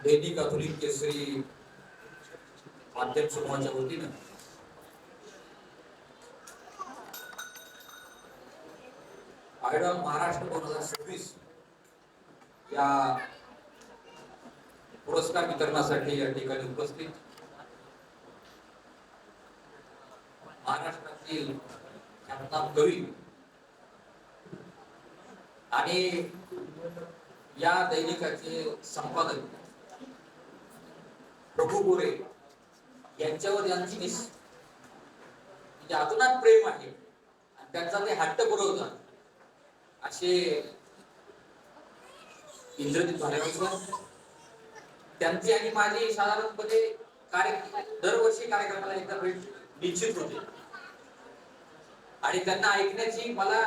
दैनिक आधुनिक केसरी माध्यम समूहाच्या वतीनं आयडॉल महाराष्ट्र 2026 या पुरस्कार वितरणासाठी या ठिकाणी उपस्थित महाराष्ट्रातील ख्यातनाम कवी आणि या दैनिकाचे संपादक प्रभू गोरे यांच्यावर यांची म्हणजे अतोनात प्रेम आहे आणि त्यांचा ते हट्ट पुरवता असे इंद्रजित भालेराव त्यांची आणि माझी साधारणपणे दरवर्षी कार्यक्रमाला एकदा भेट निश्चित होते आणि त्यांना ऐकण्याची मला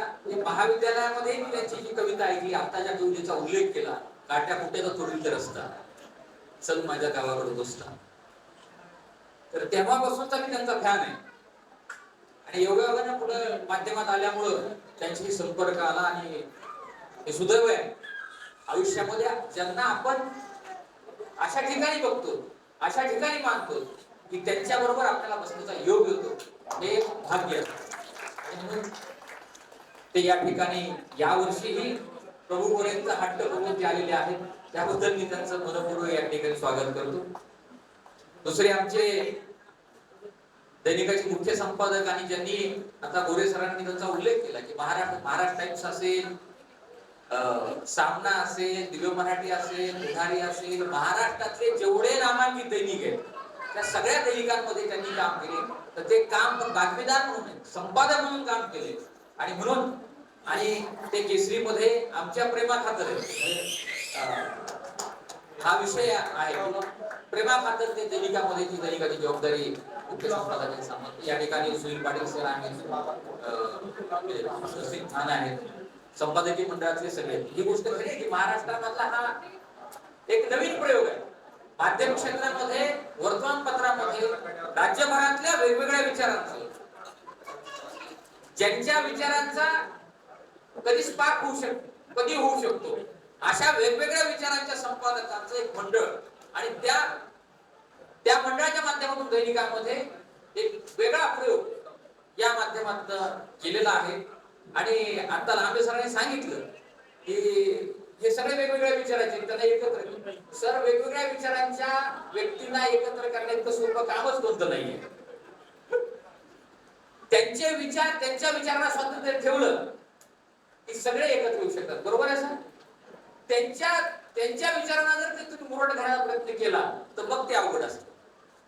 महाविद्यालयामध्ये मी त्यांची जी कविता ऐकली, आत्ताच्या कवितेचा उल्लेख केला, काट्या कुट्याचा तोडील रस्ता चल माझ्या गावाकडे बसता, तर तेव्हापासूनचा मी त्यांचा फॅन आहे आणि योगायोगाने पुढे माध्यमात आल्यामुळं त्यांच्याशी संपर्क आला आणि हे सुदैव आहे आयुष्यामध्ये ज्यांना आपण अशा ठिकाणी बघतो, अशा ठिकाणी मानतो की त्यांच्या बरोबर आपल्याला बसण्याचा योग येतो, हे भाग्य म्हणून ते या ठिकाणी यावर्षीही प्रभू गोरेंचा हट्ट बघून ते आलेले आहेत, त्याबद्दल मी त्यांचं मनपूर्वक या ठिकाणी स्वागत करतो. दुसरे आमचे दैनिकाचे मुख्य संपादक आणि ज्यांनी आता गोरे सरांनी त्यांचा उल्लेख केला की महाराष्ट्र टाइम्स असेल, सामना असेल, दिव्य मराठी असेल, पुढारी असेल, महाराष्ट्रातले जेवढे नामांकित दैनिक आहेत त्या सगळ्या दैनिकांमध्ये त्यांनी काम केले. तर ते काम बातमीदार म्हणून संपादक म्हणून काम केले आणि म्हणून आणि ते केसरीमध्ये आमच्या प्रेमाखातर हा विषय आहे, प्रेमाखातर ते दैनिकामध्ये ती दैनिकाची जबाबदारी मुख्य संपादकांनी सांगितली. या ठिकाणी सुनील पाटील सर आहेत, ठाण आहेत, संपादकीय मंडळातले सगळे. ही गोष्ट खरी आहे की महाराष्ट्रामधला हा एक नवीन प्रयोग आहे. माध्यम क्षेत्रामध्ये, वर्तमानपत्रामध्ये राज्यभरातल्या वेगवेगळ्या विचारांचा, ज्यांच्या विचारांचा कधी स्पार्क होऊ शकतो, कधी होऊ शकतो, अशा वेगवेगळ्या विचारांच्या संपादकांचं एक मंडळ आणि त्या मंडळाच्या माध्यमातून दैनिकामध्ये एक वेगळा प्रयोग या माध्यमातून केलेला आहे. आणि आता लांबे सरांनी सांगितलं की हे सगळे वेगवेगळ्या विचारांचे त्यांना एकत्र सर वेगवेगळ्या विचारांच्या व्यक्तींना एकत्र करण्याचं सोपं कामच कोणतं नाहीये. त्यांचे विचार, त्यांच्या विचारांना स्वातंत्र्य ठेवलं की सगळे एकत्र येऊ शकतात, बरोबर आहे सर? त्यांच्या विचारांना जर तुम्ही मुरड घालायचा प्रयत्न केला तर मग ते अवघड असतं.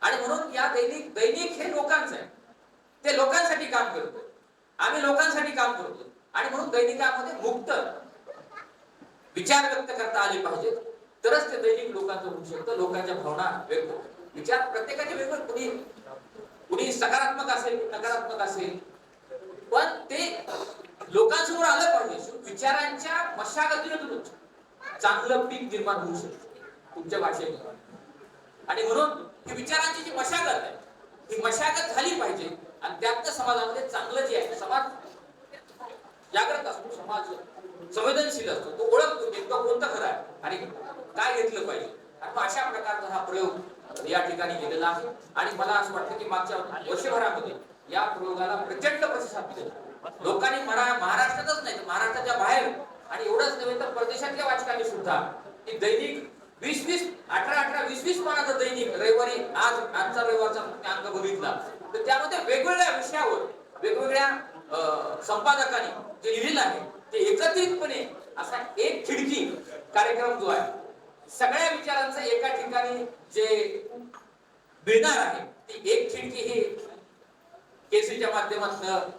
आणि म्हणून या दैनिक हे लोकांचं आहे, ते लोकांसाठी काम करतो, आम्ही लोकांसाठी काम करतो आणि म्हणून दैनिकामध्ये मुक्त विचार व्यक्त करता आले पाहिजेत, तरच ते दैनिक लोकांचं होऊ शकतं. लोकांच्या भावना व्यक्त विचार प्रत्येकाचे वेगळे, कुणी सकारात्मक असेल, नकारात्मक असेल, पण ते लोकांसमोर आलं पाहिजे. विचारांच्या मशागतीने चांगलं पीक निर्माण होऊ शकतं तुमच्या भाषेमध्ये. आणि म्हणून ही विचारांची जी मशागत आहे, ही मशागत झाली पाहिजे आणि त्यातनं समाजामध्ये चांगलं जे आहे, समाज जागृत असतो, समाज संवेदनशील असतो, तो ओळखतो नेमकं कोणतं खरं आहे आणि काय घेतलं पाहिजे. आणि अशा प्रकारचा हा प्रयोग या ठिकाणी केलेला आहे आणि मला असं वाटतं की मागच्या वर्षभरामध्ये या प्रयोगाला प्रचंड प्रतिसाद दिला. लोकांनी महाराष्ट्रातच नाही तर महाराष्ट्राच्या बाहेर आणि एवढंच नव्हे तर परदेशातल्या वाचकांनी सुद्धा की दैनिक 18-20 पानाचं दैनिक रविवारी, आजचा रविवारचा अंक बघितला तर त्यामध्ये वेगवेगळ्या विषयावर वेगवेगळ्या संपादकांनी जे लिहिलेलं आहे ते एकत्रितपणे असा एक खिडकी कार्यक्रम जो आहे, सगळ्या विचारांचं एका ठिकाणी जे मिळणार आहे, ती एक खिडकी ही केसरीच्या माध्यमातून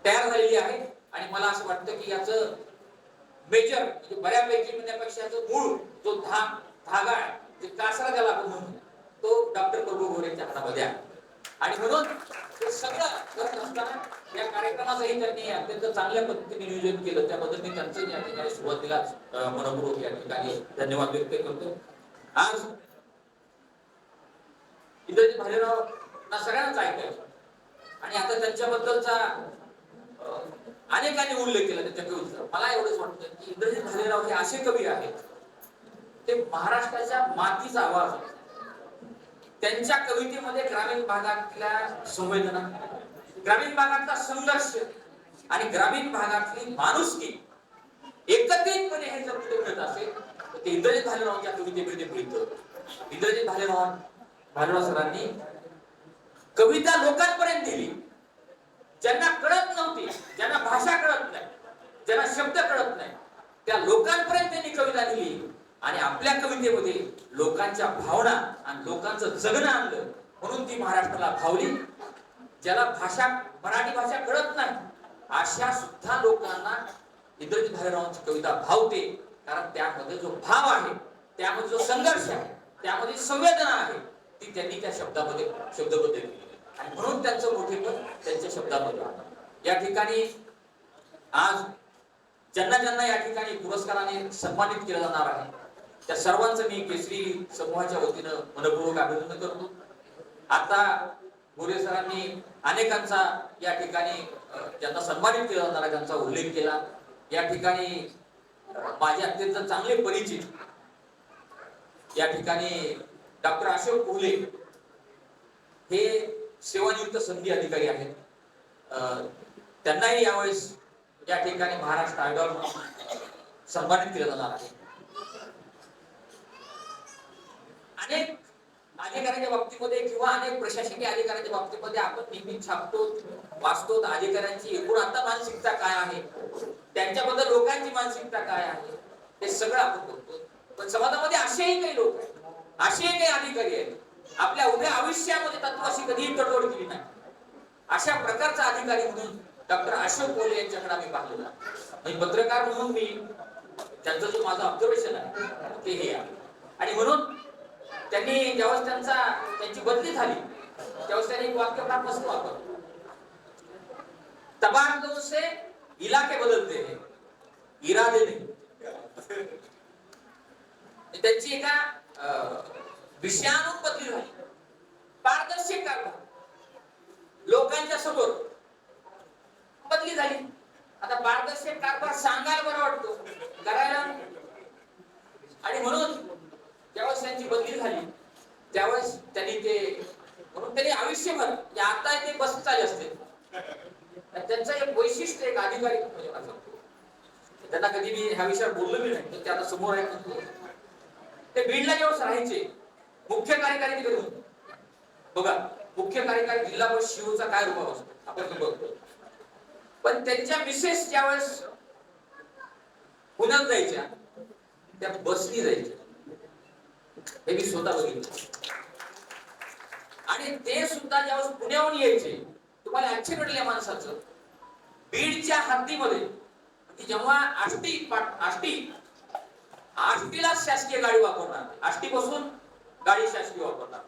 तयार झालेली आहे. आणि मला असं वाटतं की याचं मेजर म्हणजे बऱ्यापैकी म्हणण्यापेक्षा याचं मूळ जो धागा आहे, जे कासरा ज्याला आपण म्हणतो, तो डॉक्टर प्रभू गोरेंच्या हातामध्ये आहे. आणि म्हणून हे सगळं करत असताना या कार्यक्रमाचंही त्यांनी अत्यंत चांगल्या पद्धतीने नियोजन केलं, त्याबद्दल मी त्यांचं या ठिकाणी सुरुवातीला मनपूर्वक या ठिकाणी धन्यवाद व्यक्त करतो. आज इंद्रजित भालेराव ना सगळ्यांनाच ऐकायचं आणि आता त्यांच्याबद्दलचा अनेकांनी उल्लेख केला त्यांच्या कवितेचा. मला एवढंच वाटतं की इंद्रजित भालेराव हे असे कवी आहेत ते महाराष्ट्राच्या मातीचा आवाज आहे. त्यांच्या कवितेमध्ये ग्रामीण भागातल्या संवेदना, ग्रामीण भागातला संघर्ष आणि ग्रामीण भागातली माणुसकी एकत्रितपणे हे जर पुढे मिळत असेल तर ते इंद्रजित भालेरावांच्या कवितेमध्ये मिळतं. इंद्रजित भालेराव सरांनी कविता लोकांपर्यंत दिली. ज्यांना कळत नव्हती, ज्यांना भाषा कळत नाही, ज्यांना शब्द कळत नाही, त्या लोकांपर्यंत त्यांनी कविता दिली आणि आपल्या कवितेमध्ये लोकांच्या भावना आणि लोकांचं जगणं आणलं. म्हणून ती महाराष्ट्राला भावली. ज्याला भाषा, मराठी भाषा कळत नाही अशा सुद्धा लोकांना इंद्रजित भालेरावांची कविता भावते. कारण त्यामध्ये जो भाव आहे, त्यामध्ये जो संघर्ष आहे, त्यामध्ये संवेदना आहे, ती त्यांनी त्या शब्दामध्ये शब्दबद्ध केली आणि म्हणून त्यांचं मोठेपण त्यांच्या शब्दामध्ये आहे. या ठिकाणी आज ज्यांना ज्यांना या ठिकाणी पुरस्काराने सन्मानित केलं जाणार आहे त्या सर्वांचं मी केसरी समूहाच्या वतीनं मनपूर्वक अभिनंदन करतो. आता गोरे सरांनी अनेकांचा या ठिकाणी ज्यांना सन्मानित केला जाणार आहे त्यांचा उल्लेख केला. या ठिकाणी माझे अत्यंत चांगले परिचित या ठिकाणी डॉक्टर अशोक कोहले हे सेवानिवृत्त संधी अधिकारी आहेत. त्यांनाही यावेळेस या ठिकाणी महाराष्ट्र आयडॉल सन्मानित केलं जाणार आहे. अनेक अधिकाऱ्यांच्या बाबतीमध्ये किंवा अनेक प्रशासकीय अधिकाऱ्यांच्या बाबतीमध्ये आपण नेहमी छापतो, वाचतो अधिकाऱ्यांची एकूण आता मानसिकता काय आहे, त्यांच्याबद्दल लोकांची मानसिकता काय आहे, हे सगळं आपण बघतो. पण समाजामध्ये असेही काही लोक आहेत, असेही काही अधिकारी आहेत आपल्या उभ्या आयुष्यामध्ये तत्वाशी कधीही तडजोड केली नाही. अशा प्रकारचा अधिकारी म्हणून डॉक्टर अशोक कोहले यांच्याकडे आम्ही पाहिलेला. म्हणजे पत्रकार म्हणून मी त्यांचं जो माझं ऑब्झर्वेशन आहे ते हे आहे. आणि म्हणून त्यांनी ज्यावेळेस त्यांची बदली झाली त्यावेळेस त्यांनी एक वाक्य फार मस्त वापरलं, तबादलों से इलाके बदलते हैं, इरादे नहीं. त्यांची एका विषयानं बदली झाली. पारदर्शक कारभार लोकांच्या समोर बदली झाली. आता पारदर्शक कारभार सांगायला बरं वाटतो, करायला. आणि म्हणून ज्यावेळेस त्यांची बदली झाली त्यावेळेस त्यांनी ते म्हणून त्यांनी आयुष्यभर आता ते बस चालू असते. त्यांचं एक वैशिष्ट्य, एक अधिकारी म्हणजे त्यांना कधी मी ह्या विषयावर बोललो मी नाही, ते आता समोर आहे. ते बीडला जेव्हा राहायचे मुख्य कार्यकारी अधिकारी होते. बघा, मुख्य कार्यकारी जिल्हा परिषद शिवचा काय रूप असतो आपण बघतो. पण त्यांच्या मिसेस ज्यावेळेस पुण्यात जायच्या त्या बसनी जायच्या, हे मी स्वतः बघितलं. आणि ते सुद्धा ज्यावेळेस पुण्याहून यायचे, तुम्हाला आश्चर्य वाटेल या माणसाचं, बीडच्या हद्दीमध्ये म्हणजे जेव्हा आष्टीला शासकीय गाडी वापरणार, आष्टीपासून गाडी शासकीय वापरणार,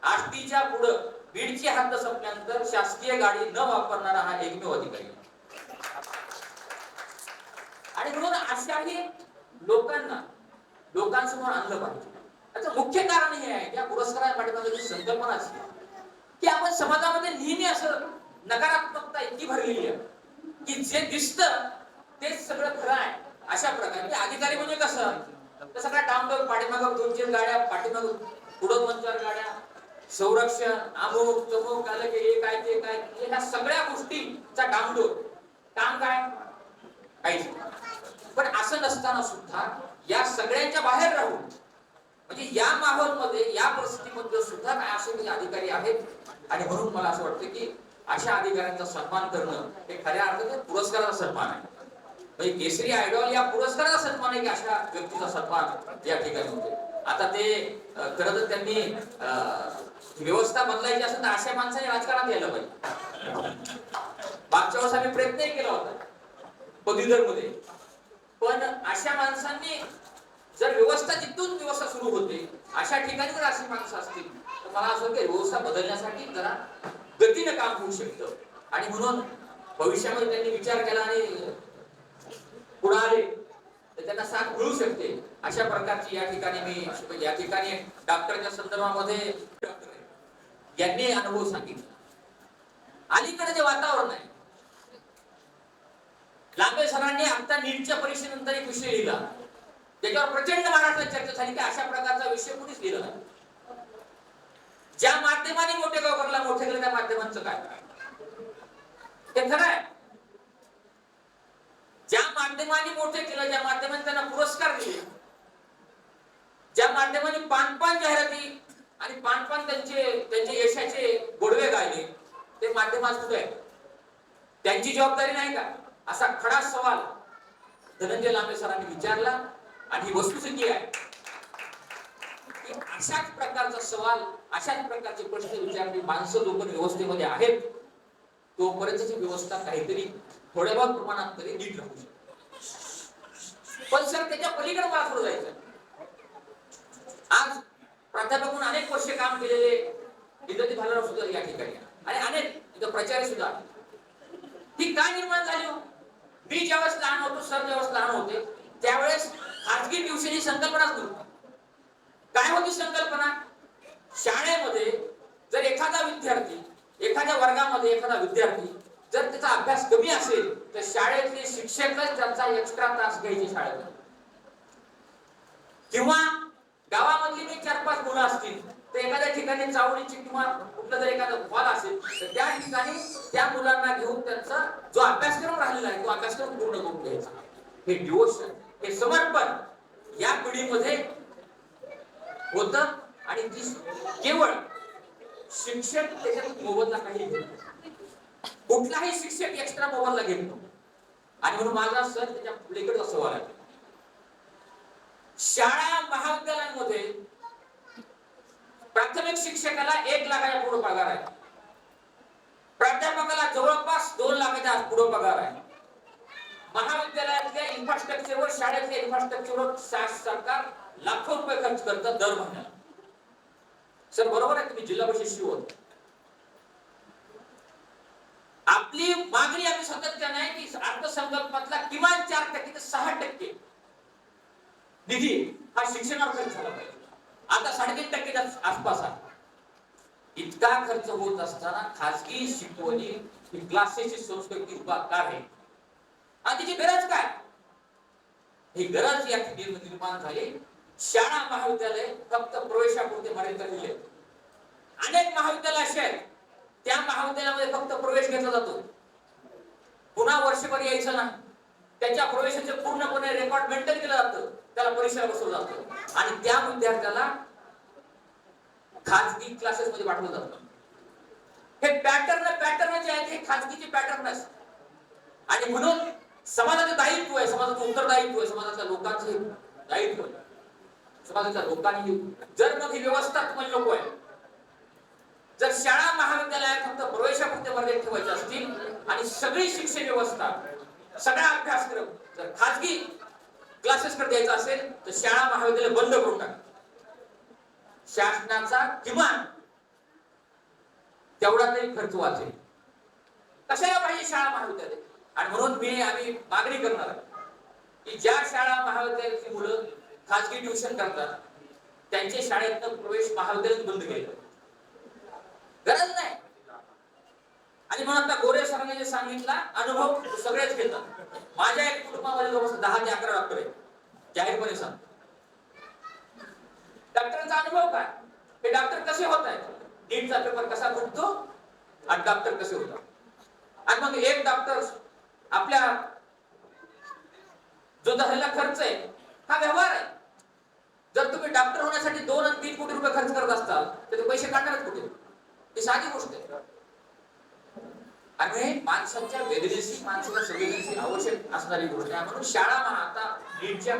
आष्टीच्या पुढं बीडची हद्द संपल्यानंतर शासकीय गाडी न वापरणारा हा एकमेव अधिकारी. आणि म्हणून अशाही लोकांसमोर आणलं पाहिजे. याचं मुख्य कारण हे आहे, या पुरस्कारा पाठीमागे जी संकल्पना असते की आपण समाजामध्ये नेहमी असं नकारात्मकता इतकी भरलेली आहे की जे दिसतं तेच सगळं खरं आहे. अशा प्रकारे अधिकारी म्हणजे कसं, तर सगळ्या डाऊनलोड पाठीमागं 2-4 गाड्या, पाठीमागं पुढं 2-4 गाड्या, संरक्षण, अमुक तमुक आलं की हे काय ते काय, ह्या सगळ्या गोष्टीचा डाऊनलोड काम काय काहीच. पण असं नसताना सुद्धा या सगळ्यांच्या बाहेर राहून म्हणजे या माहोलमध्ये, या परिस्थितीमध्ये सुद्धा काय असे काही अधिकारी आहेत. आणि म्हणून मला असं वाटतं की अशा अधिकाऱ्यांचा सन्मान करणं हे खऱ्या अर्थाने पुरस्काराचा सन्मान आहे. म्हणजे केसरी आयडॉल या पुरस्काराचा सन्मान आहे की अशा व्यक्तीचा सन्मान या ठिकाणी होते. आता ते खरं तर त्यांनी व्यवस्था बदलायची असेल तर अशा माणसाने राजकारणात यायला पाहिजे. मागच्या वेळेस आम्ही प्रयत्नही केला होता पदवीधर मध्ये, पण अशा माणसांनी जर व्यवस्था जिथून व्यवस्था सुरू होते अशा ठिकाणी जर अशी माणसं असतील तर मला असं वाटतं व्यवस्था बदलण्यासाठी जरा गतीनं काम होऊ शकतं. आणि म्हणून भविष्यामध्ये त्यांनी विचार केला आणि पुढे आले तर त्यांना साथ मिळू शकते. अशा प्रकारची या ठिकाणी मी या ठिकाणी डॉक्टरच्या संदर्भामध्ये यांनी अनुभव सांगितला. अलीकडे जे वातावरण आहे, लांबे सरांनी आता नीटच्या परीक्षेनंतर एक विषय लिहिला त्याच्यावर प्रचंड महाराष्ट्रात चर्चा झाली की अशा प्रकारचा विषय कोणीच लिहिला नाही. ज्या माध्यमाने मोठे गावकरला मोठे केलं त्या माध्यमांचं काय ते खरं आहे. ज्या माध्यमाने मोठे केलं, ज्या माध्यमाने त्यांना पुरस्कार दिले, ज्या माध्यमाने पान जाहिराती आणि पान त्यांचे यशाचे गोडवे गायले, ते माध्यम आज कुठे आहे? त्यांची जबाबदारी नाही का? असा खडा सवाल धनंजय लांबे सरांनी विचारला आणि ही वस्तुस्थिती आहे की अशाच प्रकारचा सवाल, अशाच प्रकारचे प्रश्न विचारणारी माणसं जोपर्यंत व्यवस्थेमध्ये आहेत तोपर्यंतची व्यवस्था काहीतरी थोड्या बहुत प्रमाणात तरी नीट राहू शकते. पण सर त्याच्या पलीकडे मला थोडं जायचं. आज प्राध्यापक म्हणून अनेक वर्ष काम केलेले इंद्रजित भालेराव सुद्धा या ठिकाणी आणि अनेक इथं प्रचारी सुद्धा ती काय निर्माण झाली हो? मी ज्यावेळेस लहान होतो, सर ज्यावेळेस लहान होते त्यावेळेस खाजगी ट्युशन ही संकल्पनाच नव्हती. काय होती संकल्पना? शाळेमध्ये जर एखादा विद्यार्थी, एखाद्या वर्गामध्ये एखादा विद्यार्थी जर त्याचा अभ्यास कमी असेल तर शाळेतले शिक्षकच त्याचा एक्स्ट्रा तास घ्यायचे शाळेत. किंवा गावामधली मी 4-5 मुलं असतील तर एखाद्या ठिकाणी चावडीची किंवा कुठलं जर एखादं हॉल असेल तर त्या ठिकाणी त्या मुलांना घेऊन त्यांचा जो अभ्यासक्रम राहिलेला आहे तो अभ्यासक्रम पूर्ण करून घ्यायचा. हे डिवोशन, हे समर्पण या पिढीमध्ये होत आणि ती केवळ शिक्षक त्याच्यात मोबदला काही घेत, कुठलाही शिक्षक एक्स्ट्रा मोबदला घेत नव्हता. आणि म्हणून माझा सर त्याच्या पलीकडचा सवाल आहे. शाळा महाविद्यालयांमध्ये प्राथमिक शिक्षकाला 1 लाखाच्या पुढे पगार आहे, प्राध्यापकाला जवळपास 2 लाखाच्या पुढे पगार आहे. महाविद्यालयातल्या इन्फ्रास्ट्रक्चरवर, शाळेतल्या इन्फ्रास्ट्रक्चरवर सरकार लाखो रुपये खर्च करतात दर महिन्याला. सर बरोबर आहे, तुम्ही जिल्हा परिषद शिवत. आपली मागणी आम्ही सातत्याने आहे की अर्थसंकल्पातला किमान 4% ते 6% निधी हा शिक्षणावर खर्च झाला पाहिजे. आता 3.5% आसपास आहे. इतका खर्च होत असताना खासगी शिकवणी ही क्लासेसची संस्कृती उभा का आहे आणि त्याची गरज काय? ही गरज या ठिकाणी निर्माण झाली. शाळा महाविद्यालय फक्त प्रवेशापुरते मर्यादित राहिले. अनेक महाविद्यालय असे आहेत त्या महाविद्यालयामध्ये फक्त प्रवेश घेतला जातो, पुन्हा वर्षभर यायचं नाही. त्याच्या प्रवेशाचे पूर्णपणे रेकॉर्ड मेंटेन केलं जातं, त्याला परीक्षा बसवलं जातं आणि त्या विद्यार्थ्याला खाजगी क्लासेस मध्ये पाठवलं जातं. हे पॅटर्न जे आहे ते खाजगीचे पॅटर्न असतात. आणि म्हणून समाजाचं दायित्व आहे, समाजाचं उत्तरदायित्व आहे, समाजाच्या लोकांचे दायित्व आहे. समाजाच्या लोकांनी जर मग ही व्यवस्था तुम्हाला नको आहे, जर शाळा महाविद्यालयात फक्त प्रवेशापुरते मर्यादित ठेवायचे असतील आणि सगळी शिक्षण व्यवस्था, सगळा अभ्यासक्रम जर खाजगी क्लासेस कडे द्यायचा असेल तर शाळा महाविद्यालय बंद करून टाका. शासनाचा किमान तेवढा तरी खर्च वाचेल. कशाला पाहिजे शाळा महाविद्यालय? आणि म्हणून आम्ही मागणी करणार आहे की ज्या शाळा महाविद्यालयाची मुलं खाजगी ट्युशन करतात त्यांचे शाळेतनं प्रवेश महाविद्यालयात बंद केले, गरज नाही. आणि म्हणून आता गोरे सरांनी जे सांगितला अनुभव सगळेच घेतात. माझ्या एक कुटुंबामध्ये जवळपास 10 ते 11 डॉक्टर आहेत, जाहीरपणे सांग. डॉक्टरांचा अनुभव काय? हे डॉक्टर कसे होत आहेत, नीटचा पेपर कसा फुटतो आणि डॉक्टर कसे होतात. आणि मग एक डॉक्टर आपल्या जो झालेला खर्च आहे हा व्यवहार आहे. जर तुम्ही डॉक्टर होण्यासाठी 2 आणि 3 कोटी रुपये खर्च करत असताल तर ते पैसे काढणारच कुठे? ही साधी गोष्ट आहे. आणि माणसाच्या वेदनेशी, माणसाला संवेदनशील आवश्यक असणारी गोष्ट आहे. म्हणून शाळा आता नीटच्या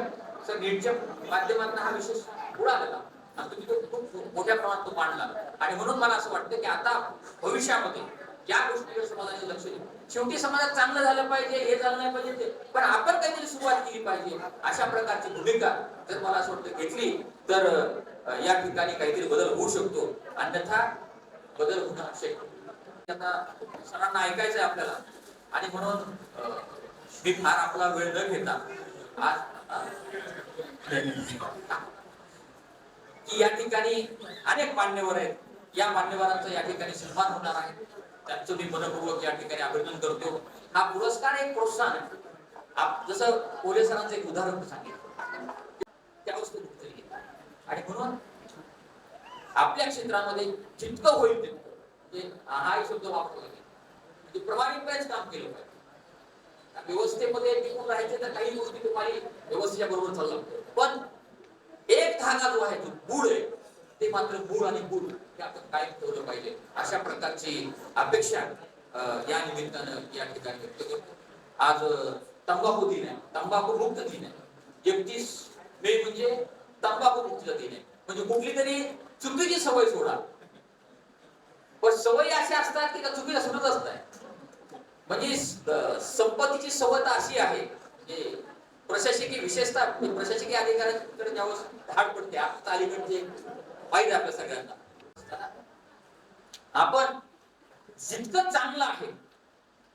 माध्यमातून हा विषय पुढे आलेला आणि तुम्ही खूप मोठ्या प्रमाणात तो मांडला. आणि म्हणून मला असं वाटतं की आता भविष्यामध्ये या गोष्टीवर समाजाने लक्ष देईल. शेवटी समाजात चांगलं झालं पाहिजे, हे झालं नाही पाहिजे ते, पण आपण काहीतरी सुरुवात केली पाहिजे. अशा प्रकारची भूमिका जर मला असं वाटतं घेतली तर या ठिकाणी काहीतरी बदल होऊ शकतो, अन्यथा बदल होणं आवश्यक. आता सरांना ऐकायचंय आपल्याला आणि म्हणून मी फार आपला वेळ न घेता आज की या ठिकाणी अनेक मान्यवर आहेत, या मान्यवरांचा या ठिकाणी सन्मान होणार आहे. त्यांचं मी मनपूर्वक या ठिकाणी अभिनंदन करतो. हा पुरस्कार एक प्रोत्साहन आहे. जसं कोरे सरांचं एक उदाहरण सांगितलं, आणि म्हणून आपल्या क्षेत्रामध्ये जितकं होईल तितकं म्हणजे हाही शब्द वापरला नाही, म्हणजे प्रमाणिकपणेच काम केलं पाहिजे. व्यवस्थेमध्ये टिकून राहायचे तर काही गोष्टी तुम्हाला व्यवस्थेच्या बरोबर चालू लागतं, पण एक धागा जो आहे जो मूळ आहे ते मात्र मूळ आणि गुण हे आपण कायम ठेवलं पाहिजे. अशा प्रकारची अपेक्षा या निमित्तानं या ठिकाणी व्यक्त करतो. आज तंबाखू दिन आहे, तंबाखू मुक्त दिन आहे. 31 मे म्हणजे तंबाखू मुक्त दिन आहे. म्हणजे कुठली तरी चुकीची सवय सोडा, पण सवयी अशा असतात की त्या चुकीला सुटतच नाही. म्हणजे संपत्तीची सवय तर अशी आहे, म्हणजे प्रशासकीय विशेषतः प्रशासकीय अधिकाऱ्यांकडे ज्यावेळेस धाड पडते, आता अलीकडचे माहिती आपल्या सगळ्यांना, आपण जितकं चांगलं आहे,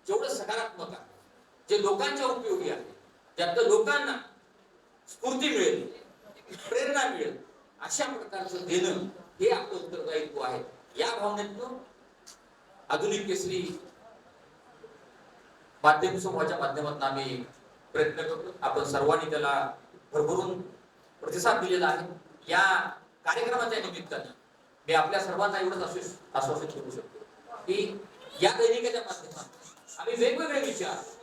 जेवढं सकारात्मक आहे, जे लोकांच्या उपयोगी आहे, ज्यातलं लोकांना स्फूर्ती मिळेल, प्रेरणा मिळेल, अशा प्रकारचं देणं हे आपलं उत्तरदायित्व आहे. या भावनेतून आधुनिक केसरी माध्यम समूहाच्या माध्यमातून आम्ही प्रयत्न करतो. आपण सर्वांनी त्याला भरभरून प्रतिसाद दिलेला आहे. या कार्यक्रमाच्या निमित्ताने मी आपल्या सर्वांना एवढंच आश्वासित करू शकतो की या दैनिकाच्या माध्यमातून आम्ही वेगवेगळे विचार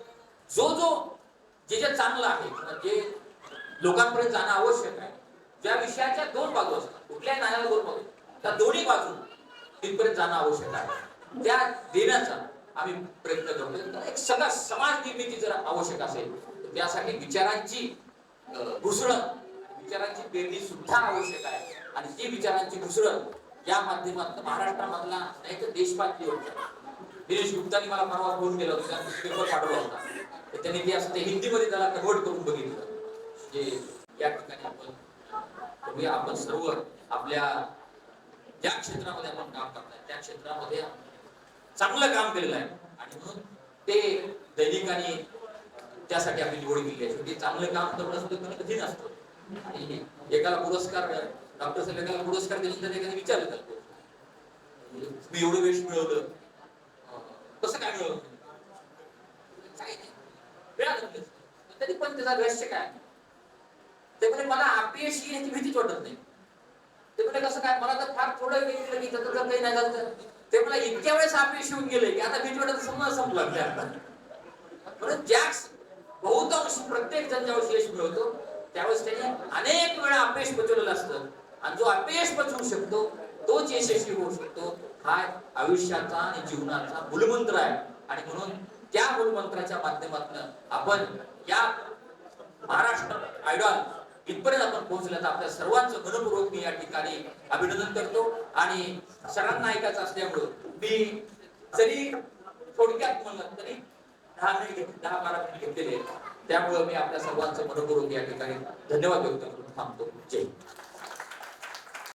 जे चांगलं आहे, जे लोकांपर्यंत जाणं आवश्यक आहे, ज्या विषयाच्या दोन बाजू असतात, कुठल्याही नाण्याला दोन बाजू, त्या दोन्ही बाजू तिथपर्यंत जाणं आवश्यक आहे, त्या देण्याचा आम्ही प्रयत्न करतो. एक सगळा समाज निर्मिती जर आवश्यक असेल तर त्यासाठी विचारांची घुसळण, विचारांची पेरणी सुद्धा आवश्यक आहे. आणि ती विचारांची घुसळण या माध्यमातून महाराष्ट्रामधला नाही तर देशपातळी होता. दिनेश गुप्तांनी मला परवा फोन केला होता, पेपर पाठवला होता, तर त्यांनी ते असं ते हिंदीमध्ये त्याला कन्वर्ट करून बघितलं. जे या ठिकाणी आपण सर्व आपल्या ज्या क्षेत्रामध्ये आपण काम करताय त्या क्षेत्रामध्ये चांगलं काम केलेलं आहे आणि म्हणून ते दैनिकाने त्यासाठी आपली निवड केली आहे. ते चांगलं काम करणं सुद्धा कठीण असतं आणि एकाला पुरस्कार, डॉक्टर साहेब एकाला पुरस्कार दिल्यानंतर एकाने विचारलं जातो, मी एवढं यश मिळवलं, कसं काय मिळवलं, तरी पण त्याचा रहस्य काय? ते म्हणजे मला अपयश येण्याची भीतीच वाटत नाही. ते म्हणजे कसं काय, मला तर फार थोडं वेळ की त्याचं काही नाही झालं, ते मला इतक्या वेळेस अपयश येऊन गेले की आता भीती वाटत संपलं. म्हणून ज्यावेळेस बहुतांश प्रत्येक जण ज्यावेळेस यश मिळवतो त्यावेळेस त्याने अनेक वेळा अपयश पचवलेलं असतं आणि जो अपयश पचवू शकतो तोच यशस्वी होऊ शकतो. हा आयुष्याचा आणि जीवनाचा मूलमंत्र आहे आणि म्हणून त्या मूलमंत्राच्या माध्यमातून आपण या महाराष्ट्र आयडॉल इथपर्यंत आपण पोहोचल्याचं आपल्या सर्वांचं मनपूर्वक मी या ठिकाणी अभिनंदन करतो. आणि सगळ्यांना ऐकायचं असल्यामुळं मी जरी थोडक्यात म्हणलं तरी 10-12 मिनिट घेतलेले, त्यामुळे मी आपल्या सर्वांचं मनपूर्वक या ठिकाणी धन्यवाद व्यक्त करून थांबतो. जय